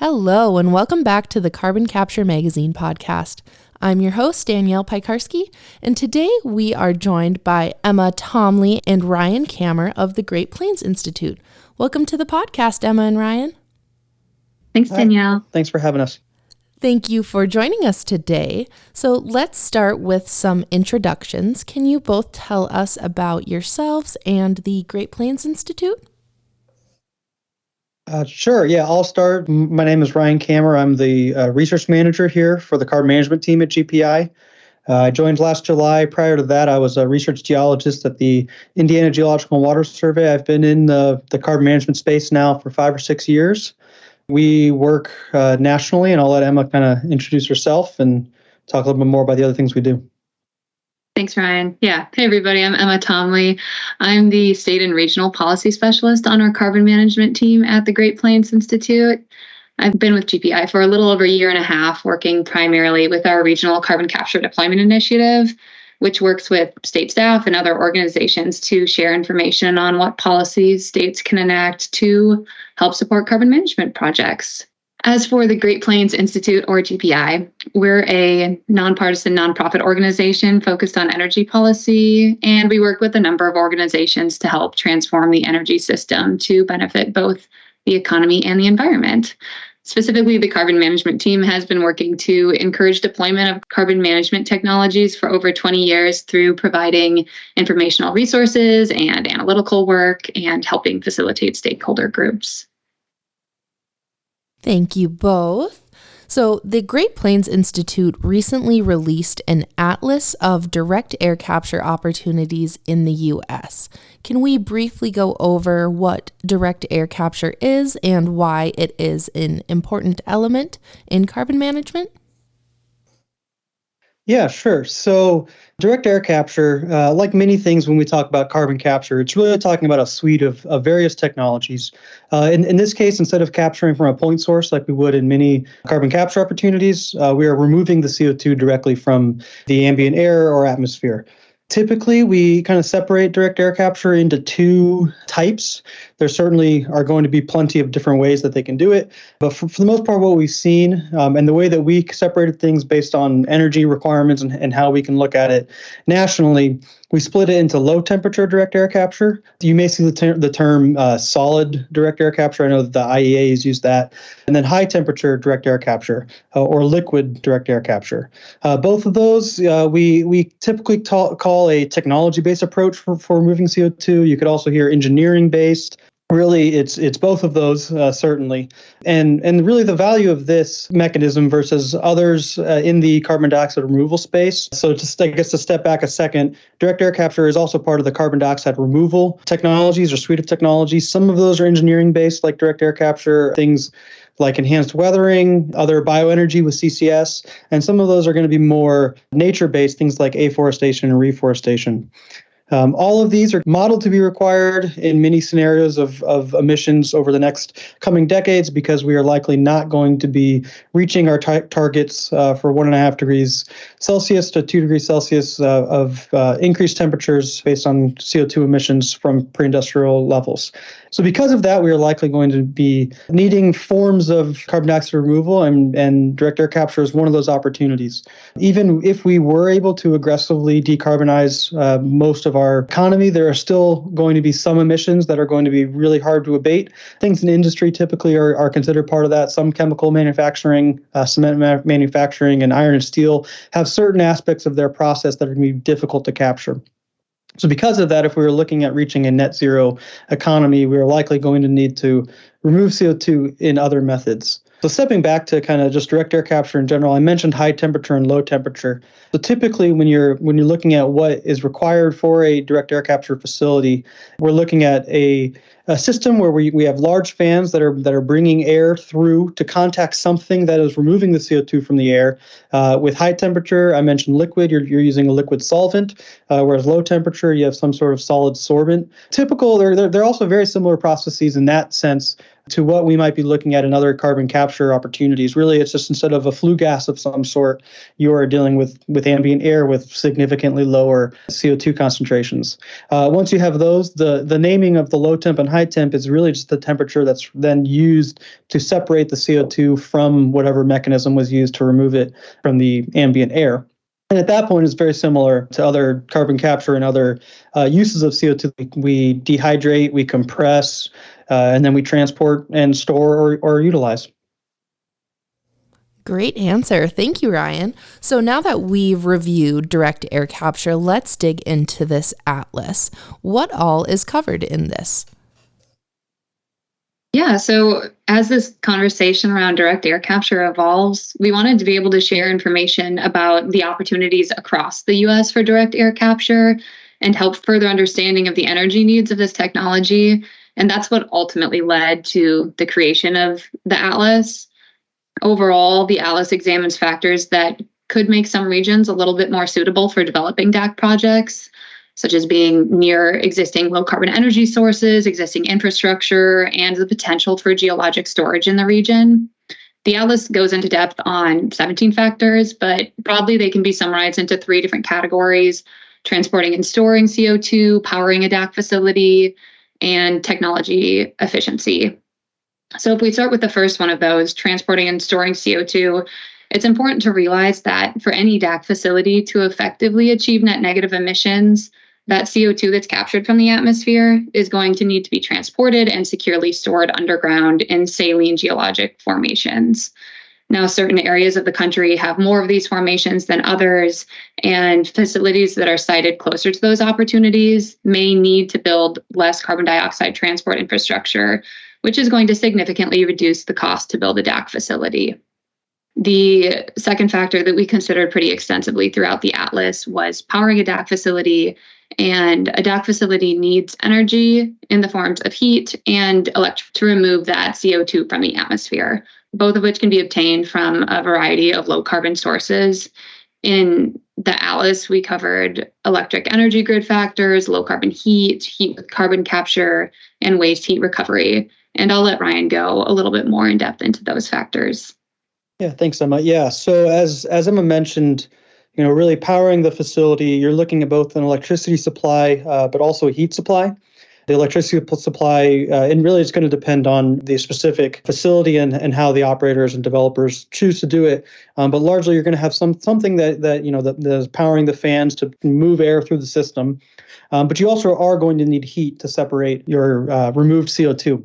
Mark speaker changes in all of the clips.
Speaker 1: Hello, and welcome back to the Carbon Capture Magazine podcast. I'm your host, Danielle Piekarski, and today we are joined by Emma Thomley and Ryan Kammer of the Great Plains Institute. Welcome to the podcast, Emma and Ryan.
Speaker 2: Thanks, Danielle.
Speaker 3: Hi. Thanks for having us.
Speaker 1: Thank you for joining us today. So let's start with some introductions. Can you both tell us about yourselves and the Great Plains Institute?
Speaker 3: Sure. Yeah, I'll start. My name is Ryan Kammer. I'm the research manager here for the carbon management team at GPI. I joined last July. Prior to that, I was a research geologist at the Indiana Geological and Water Survey. I've been in the carbon management space now for 5 or 6 years. We work nationally, and I'll let Emma kind of introduce herself and talk a little bit more about the other things we do.
Speaker 2: Thanks, Ryan. Yeah. Hey, everybody. I'm Emma Thomley. I'm the state and regional policy specialist on our carbon management team at the Great Plains Institute. I've been with GPI for a little over a year and a half, working primarily with our regional carbon capture deployment initiative, which works with state staff and other organizations to share information on what policies states can enact to help support carbon management projects. As for the Great Plains Institute, or GPI, we're a nonpartisan nonprofit organization focused on energy policy, and we work with a number of organizations to help transform the energy system to benefit both the economy and the environment. Specifically, the carbon management team has been working to encourage deployment of carbon management technologies for over 20 years through providing informational resources and analytical work and helping facilitate stakeholder groups.
Speaker 1: Thank you both. So, the Great Plains Institute recently released an atlas of direct air capture opportunities in the U.S. Can we briefly go over what direct air capture is and why it is an important element in carbon management?
Speaker 3: Yeah, sure. So direct air capture, like many things when we talk about carbon capture, it's really talking about a suite of various technologies. In this case, instead of capturing from a point source like we would in many carbon capture opportunities, we are removing the CO2 directly from the ambient air or atmosphere. Typically, we kind of separate direct air capture into two types. There certainly are going to be plenty of different ways that they can do it. But for the most part, what we've seen and the way that we separated things based on energy requirements and how we can look at it nationally, we split it into low temperature direct air capture. You may see the term solid direct air capture. I know that the IEA has used that. And then high temperature direct air capture or liquid direct air capture. Both of those we typically call a technology-based approach for removing CO2. You could also hear engineering-based. Really, it's both of those, certainly. And really the value of this mechanism versus others in the carbon dioxide removal space. So just, I guess, to step back a second, direct air capture is also part of the carbon dioxide removal technologies or suite of technologies. Some of those are engineering-based, like direct air capture, things like enhanced weathering, other bioenergy with CCS, and some of those are going to be more nature-based, things like afforestation and reforestation. All of these are modeled to be required in many scenarios of emissions over the next coming decades because we are likely not going to be reaching our targets for 1.5 degrees Celsius to 2 degrees Celsius of increased temperatures based on CO2 emissions from pre-industrial levels. So because of that, we are likely going to be needing forms of carbon dioxide removal, and direct air capture is one of those opportunities. Even if we were able to aggressively decarbonize most of our economy, there are still going to be some emissions that are going to be really hard to abate. Things in industry typically are considered part of that. Some chemical manufacturing, cement manufacturing, and iron and steel have certain aspects of their process that are going to be difficult to capture. So because of that, if we were looking at reaching a net zero economy, we are likely going to need to remove CO2 in other methods. So stepping back to kind of just direct air capture in general, I mentioned high temperature and low temperature. So typically when you're looking at what is required for a direct air capture facility, we're looking at a system where we have large fans that are bringing air through to contact something that is removing the CO2 from the air. With high temperature, I mentioned liquid, you're using a liquid solvent, whereas low temperature, you have some sort of solid sorbent. They're also very similar processes in that sense, to what we might be looking at in other carbon capture opportunities. Really, it's just instead of a flue gas of some sort, you are dealing with ambient air with significantly lower CO2 concentrations. Once you have those, the naming of the low temp and high temp is really just the temperature that's then used to separate the CO2 from whatever mechanism was used to remove it from the ambient air. And at that point, it's very similar to other carbon capture and other uses of CO2. We dehydrate, we compress, and then we transport and store or utilize.
Speaker 1: Great answer. Thank you, Ryan. So now that we've reviewed direct air capture, let's dig into this atlas. What all is covered in this?
Speaker 2: Yeah, so as this conversation around direct air capture evolves, we wanted to be able to share information about the opportunities across the US for direct air capture and help further understanding of the energy needs of this technology. And that's what ultimately led to the creation of the Atlas. Overall, the Atlas examines factors that could make some regions a little bit more suitable for developing DAC projects, such as being near existing low carbon energy sources, existing infrastructure, and the potential for geologic storage in the region. The Atlas goes into depth on 17 factors, but broadly they can be summarized into 3 different categories: transporting and storing CO2, powering a DAC facility, and technology efficiency. So if we start with the first one of those, transporting and storing CO2, it's important to realize that for any DAC facility to effectively achieve net negative emissions, that CO2 that's captured from the atmosphere is going to need to be transported and securely stored underground in saline geologic formations. Now, certain areas of the country have more of these formations than others, and facilities that are sited closer to those opportunities may need to build less carbon dioxide transport infrastructure, which is going to significantly reduce the cost to build a DAC facility. The second factor that we considered pretty extensively throughout the Atlas was powering a DAC facility. And a DAC facility needs energy in the forms of heat and electricity to remove that CO2 from the atmosphere, both of which can be obtained from a variety of low carbon sources. In the Atlas, we covered electric energy grid factors, low carbon heat, heat with carbon capture, and waste heat recovery. And I'll let Ryan go a little bit more in depth into those factors.
Speaker 3: Yeah, thanks, Emma. Yeah, so as Emma mentioned, really powering the facility, you're looking at both an electricity supply, but also a heat supply. The electricity supply, and really it's going to depend on the specific facility and how the operators and developers choose to do it. But largely, you're going to have something that is powering the fans to move air through the system. But you also are going to need heat to separate your removed CO2.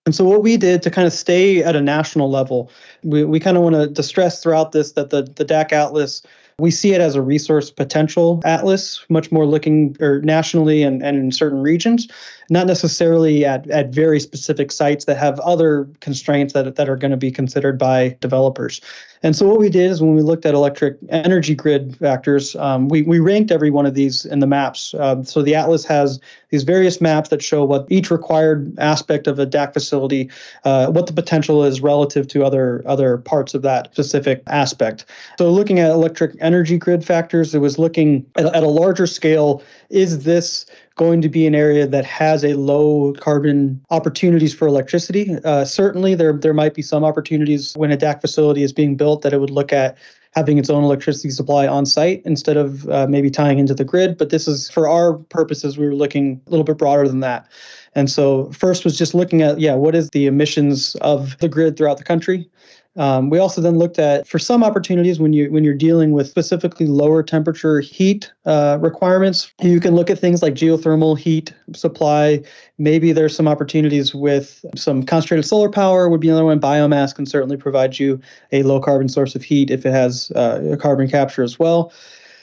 Speaker 3: And so what we did to kind of stay at a national level, we kind of want to stress throughout this that the DAC Atlas, we see it as a resource potential atlas, much more looking nationally and in certain regions, not necessarily at very specific sites that have other constraints that are going to be considered by developers. And so what we did is when we looked at electric energy grid factors, we ranked every one of these in the maps. So the Atlas has these various maps that show what each required aspect of a DAC facility, what the potential is relative to other parts of that specific aspect. So looking at electric energy grid factors, it was looking at a larger scale. Is this going to be an area that has a low carbon opportunities for electricity? Certainly, there might be some opportunities when a DAC facility is being built that it would look at having its own electricity supply on site instead of maybe tying into the grid. But this is, for our purposes, we were looking a little bit broader than that. And so first was just looking at, what is the emissions of the grid throughout the country? We also then looked at, for some opportunities, when you're dealing with specifically lower temperature heat requirements, you can look at things like geothermal heat supply. Maybe there's some opportunities with some concentrated solar power would be another one. Biomass can certainly provide you a low carbon source of heat if it has a carbon capture as well.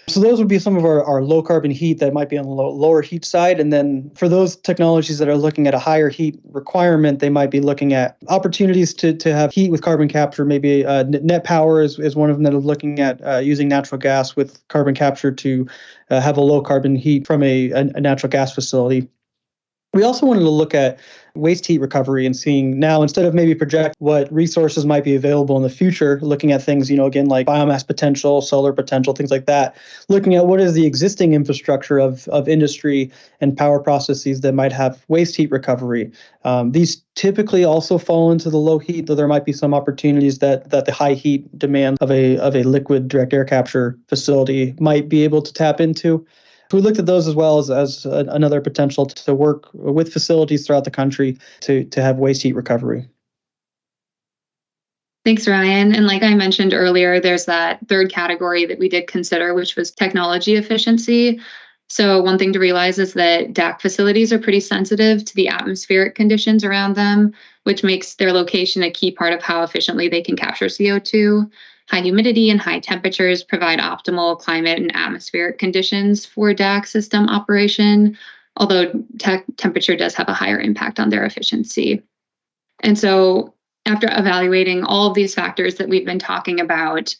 Speaker 3: So those would be some of our low carbon heat that might be on the lower heat side. And then for those technologies that are looking at a higher heat requirement, they might be looking at opportunities to have heat with carbon capture. Maybe net power is one of them that are looking at using natural gas with carbon capture to have a low carbon heat from a natural gas facility. We also wanted to look at waste heat recovery and seeing now, instead of maybe project what resources might be available in the future, looking at things, again, like biomass potential, solar potential, things like that, looking at what is the existing infrastructure of industry and power processes that might have waste heat recovery. These typically also fall into the low heat, though there might be some opportunities that the high heat demand of a liquid direct air capture facility might be able to tap into. We looked at those as well as another potential to work with facilities throughout the country to have waste heat recovery.
Speaker 2: Thanks, Ryan. And like I mentioned earlier, there's that third category that we did consider, which was technology efficiency. So one thing to realize is that DAC facilities are pretty sensitive to the atmospheric conditions around them, which makes their location a key part of how efficiently they can capture CO2. High humidity and high temperatures provide optimal climate and atmospheric conditions for DAC system operation, although temperature does have a higher impact on their efficiency. And so after evaluating all of these factors that we've been talking about,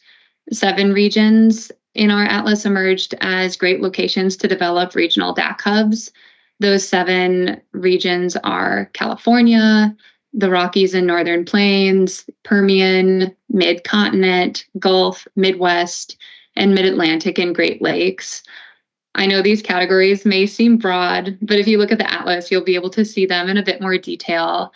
Speaker 2: 7 regions in our atlas emerged as great locations to develop regional DAC hubs. Those 7 regions are California, the Rockies and Northern Plains, Permian, Mid-Continent, Gulf, Midwest, and Mid-Atlantic and Great Lakes. I know these categories may seem broad, but if you look at the atlas, you'll be able to see them in a bit more detail.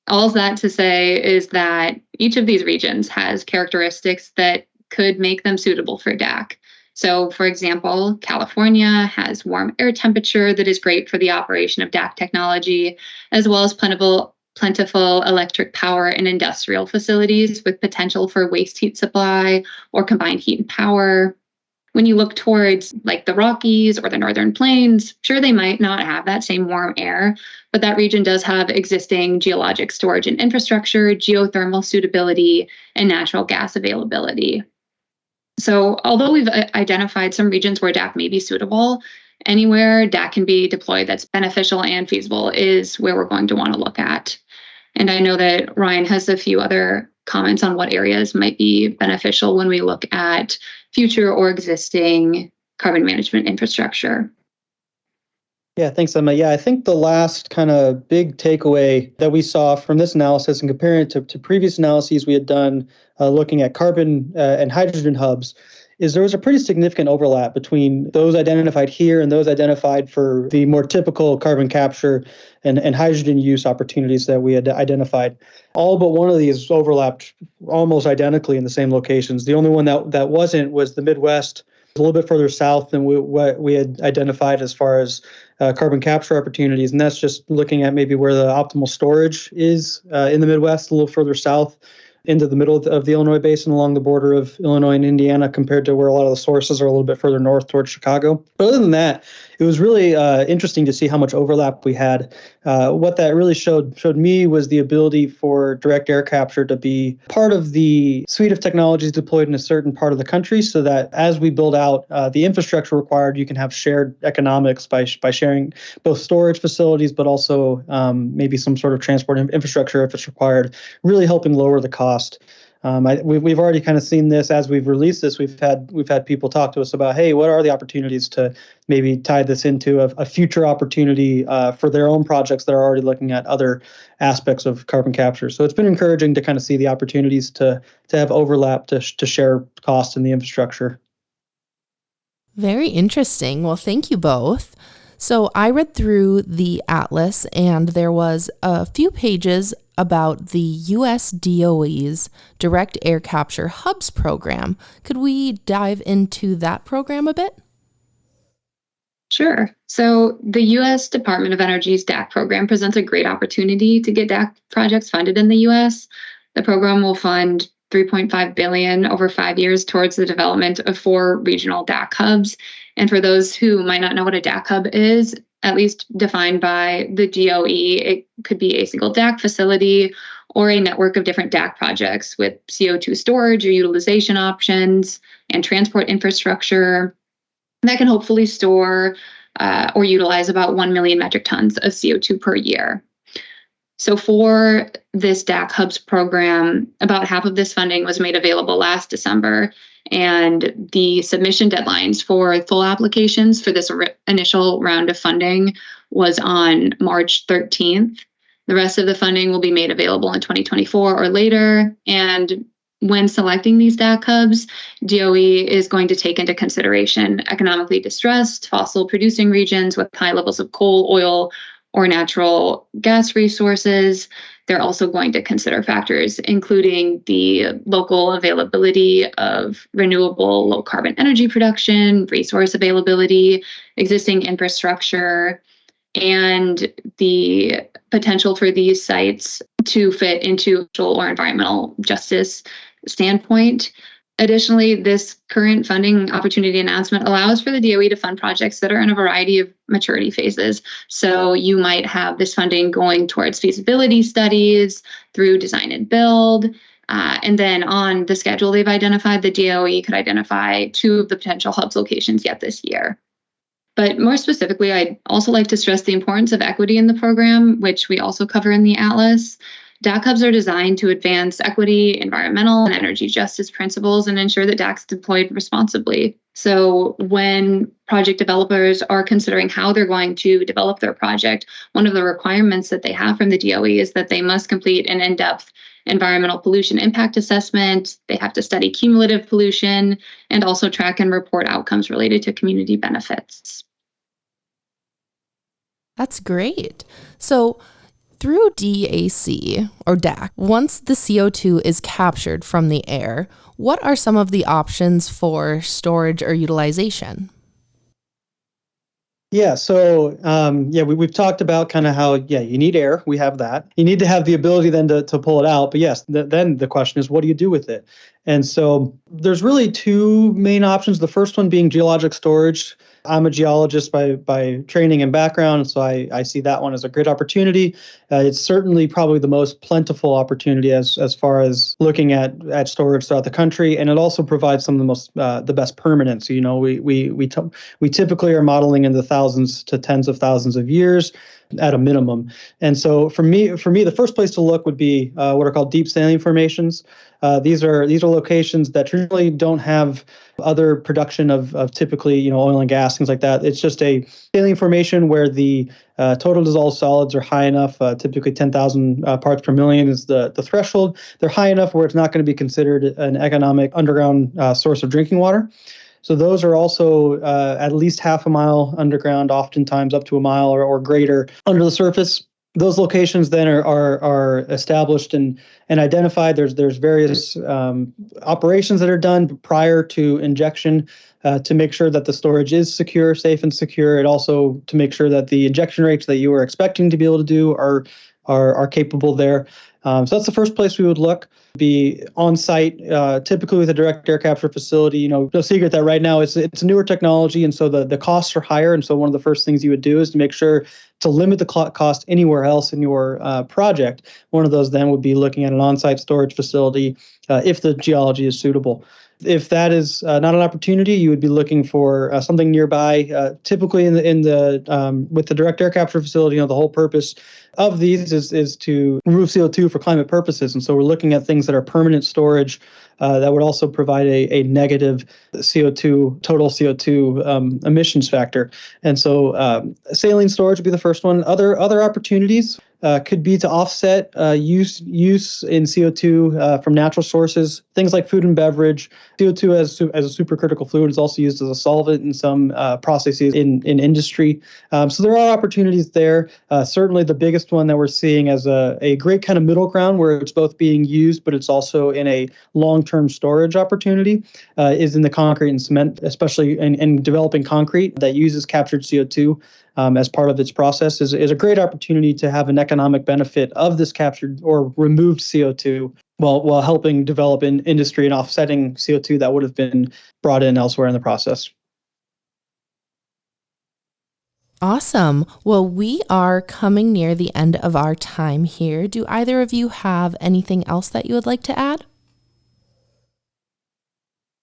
Speaker 2: All that to say is that each of these regions has characteristics that could make them suitable for DAC. So, for example, California has warm air temperature that is great for the operation of DAC technology, as well as plentiful electric power and industrial facilities with potential for waste heat supply or combined heat and power. When you look towards like the Rockies or the Northern Plains, sure, they might not have that same warm air, but that region does have existing geologic storage and infrastructure, geothermal suitability, and natural gas availability. So although we've identified some regions where DAC may be suitable, anywhere DAC can be deployed that's beneficial and feasible is where we're going to want to look at. And I know that Ryan has a few other comments on what areas might be beneficial when we look at future or existing carbon management infrastructure.
Speaker 3: Yeah, thanks, Emma. Yeah, I think the last kind of big takeaway that we saw from this analysis and comparing it to previous analyses we had done looking at carbon and hydrogen hubs is there was a pretty significant overlap between those identified here and those identified for the more typical carbon capture and hydrogen use opportunities that we had identified. All but one of these overlapped almost identically in the same locations. The only one that wasn't was the Midwest, a little bit further south than what we had identified as far as carbon capture opportunities. And that's just looking at maybe where the optimal storage is in the Midwest, a little further south into the middle of the Illinois basin along the border of Illinois and Indiana compared to where a lot of the sources are a little bit further north towards Chicago. But other than that, it was really interesting to see how much overlap we had. What that really showed me was the ability for direct air capture to be part of the suite of technologies deployed in a certain part of the country so that as we build out the infrastructure required, you can have shared economics by sharing both storage facilities, but also maybe some sort of transport infrastructure if it's required, really helping lower the cost. We've already kind of seen this as we've released this. We've had people talk to us about, hey, what are the opportunities to maybe tie this into a future opportunity for their own projects that are already looking at other aspects of carbon capture. So it's been encouraging to kind of see the opportunities to have overlap to share costs in the infrastructure.
Speaker 1: Very interesting. Well, thank you both. So I read through the atlas and there was a few pages about the US DOE's Direct Air Capture Hubs program. Could we dive into that program a bit?
Speaker 2: Sure. So the U.S. Department of Energy's DAC program presents a great opportunity to get DAC projects funded in the U.S. The program will fund $3.5 billion over 5 years towards the development of 4 regional DAC hubs. And for those who might not know what a DAC hub is, at least defined by the DOE, it could be a single DAC facility or a network of different DAC projects with CO2 storage or utilization options and transport infrastructure that can hopefully store or utilize about 1 million metric tons of CO2 per year. So for this DAC Hubs program, about half of this funding was made available last December, and the submission deadlines for full applications for this initial round of funding was on March 13th. The rest of the funding will be made available in 2024 or later, and when selecting these DAC hubs, DOE is going to take into consideration economically distressed, fossil-producing regions with high levels of coal, oil, or natural gas resources. They're also going to consider factors including the local availability of renewable low carbon energy production, resource availability, existing infrastructure, and the potential for these sites to fit into social or environmental justice standpoint. Additionally, this current funding opportunity announcement allows for the DOE to fund projects that are in a variety of maturity phases. So you might have this funding going towards feasibility studies through design and build. And then on the schedule they've identified, the DOE could identify 2 of the potential hubs locations yet this year. But more specifically, I'd also like to stress the importance of equity in the program, which we also cover in the Atlas. DAC hubs are designed to advance equity, environmental, and energy justice principles and ensure that DAC's deployed responsibly. So when project developers are considering how they're going to develop their project, one of the requirements that they have from the DOE is that they must complete an in-depth environmental pollution impact assessment. They have to study cumulative pollution and also track and report outcomes related to community benefits.
Speaker 1: That's great. So through DAC or DAC, once the CO2 is captured from the air, what are some of the options for storage or utilization?
Speaker 3: Yeah, so we've talked about kind of how, you need air. We have that. You need to have the ability then to pull it out. But yes, then the question is, what do you do with it? And so there's really 2 main options. The first one being geologic storage. I'm a geologist by training and background, so I see that one as a great opportunity. It's certainly probably the most plentiful opportunity as far as looking at storage throughout the country, and it also provides some of the best permanence. You know, we typically are modeling in the thousands to tens of thousands of years at a minimum. And so for me, the first place to look would be what are called deep saline formations. These are locations that traditionally don't have other production of typically, oil and gas, things like that. It's just a saline formation where the total dissolved solids are high enough. Typically 10,000 parts per million is the threshold. They're high enough where it's not going to be considered an economic underground source of drinking water. So those are also at least half a mile underground, oftentimes up to a mile or greater under the surface. Those locations then are established and identified. There's various operations that are done prior to injection to make sure that the storage is secure, safe and secure, and also to make sure that the injection rates that you are expecting to be able to do are capable there. So that's the first place we would look. Be on site, typically with a direct air capture facility. No secret that right now it's a newer technology, and so the costs are higher. And so one of the first things you would do is to make sure to limit the cost anywhere else in your project. One of those then would be looking at an on-site storage facility if the geology is suitable. If that is not an opportunity, you would be looking for something nearby. Typically, in the with the direct air capture facility, the whole purpose of these is to remove CO2 for climate purposes, and so we're looking at things that are permanent storage that would also provide a negative total CO2 emissions factor. And so saline storage would be the first one. Other opportunities could be to offset use in CO2 from natural sources, things like food and beverage. CO2 as a supercritical fluid is also used as a solvent in some processes in industry. So there are opportunities there. Certainly the biggest one that we're seeing as a great kind of middle ground where it's both being used, but it's also in a long-term storage opportunity is in the concrete and cement, especially in developing concrete that uses captured CO2 as part of its process is a great opportunity to have an economic benefit of this captured or removed CO2 while helping develop in industry and offsetting CO2 that would have been brought in elsewhere in the process.
Speaker 1: Awesome. Well, we are coming near the end of our time here. Do either of you have anything else that you would like to add?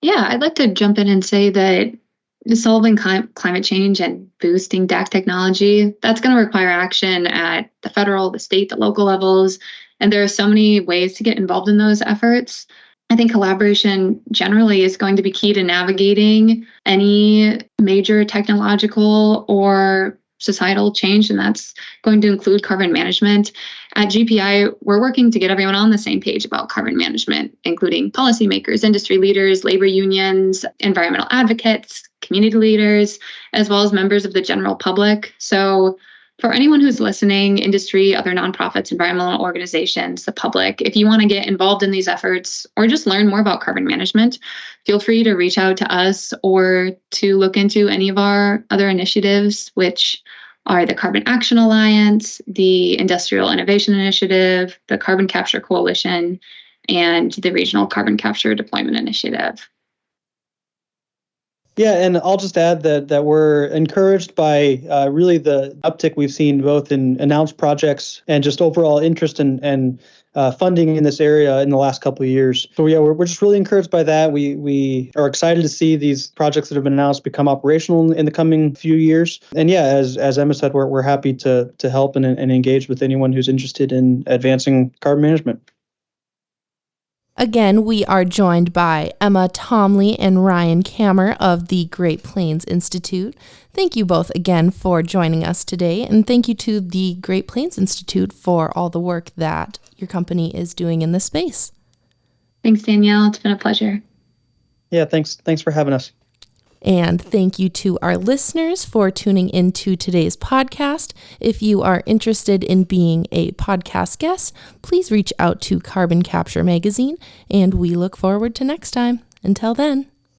Speaker 2: Yeah, I'd like to jump in and say that solving climate change and boosting DAC technology, that's going to require action at the federal, the state, the local levels. And there are so many ways to get involved in those efforts. I think collaboration generally is going to be key to navigating any major technological or societal change, and that's going to include carbon management. At GPI, we're working to get everyone on the same page about carbon management, including policymakers, industry leaders, labor unions, environmental advocates, community leaders, as well as members of the general public. So for anyone who's listening, industry, other nonprofits, environmental organizations, the public, if you want to get involved in these efforts or just learn more about carbon management, feel free to reach out to us or to look into any of our other initiatives, which are the Carbon Action Alliance, the Industrial Innovation Initiative, the Carbon Capture Coalition, and the Regional Carbon Capture Deployment Initiative.
Speaker 3: Yeah, and I'll just add that we're encouraged by really the uptick we've seen both in announced projects and just overall interest and funding in this area in the last couple of years. So yeah, we're just really encouraged by that. We are excited to see these projects that have been announced become operational in the coming few years. And yeah, as Emma said, we're happy to help and engage with anyone who's interested in advancing carbon management.
Speaker 1: Again, we are joined by Emma Thomley and Ryan Kammer of the Great Plains Institute. Thank you both again for joining us today, and thank you to the Great Plains Institute for all the work that your company is doing in this space.
Speaker 2: Thanks, Danielle. It's been a pleasure.
Speaker 3: Yeah, thanks for having us.
Speaker 1: And thank you to our listeners for tuning into today's podcast. If you are interested in being a podcast guest, please reach out to Carbon Capture Magazine, and we look forward to next time. Until then.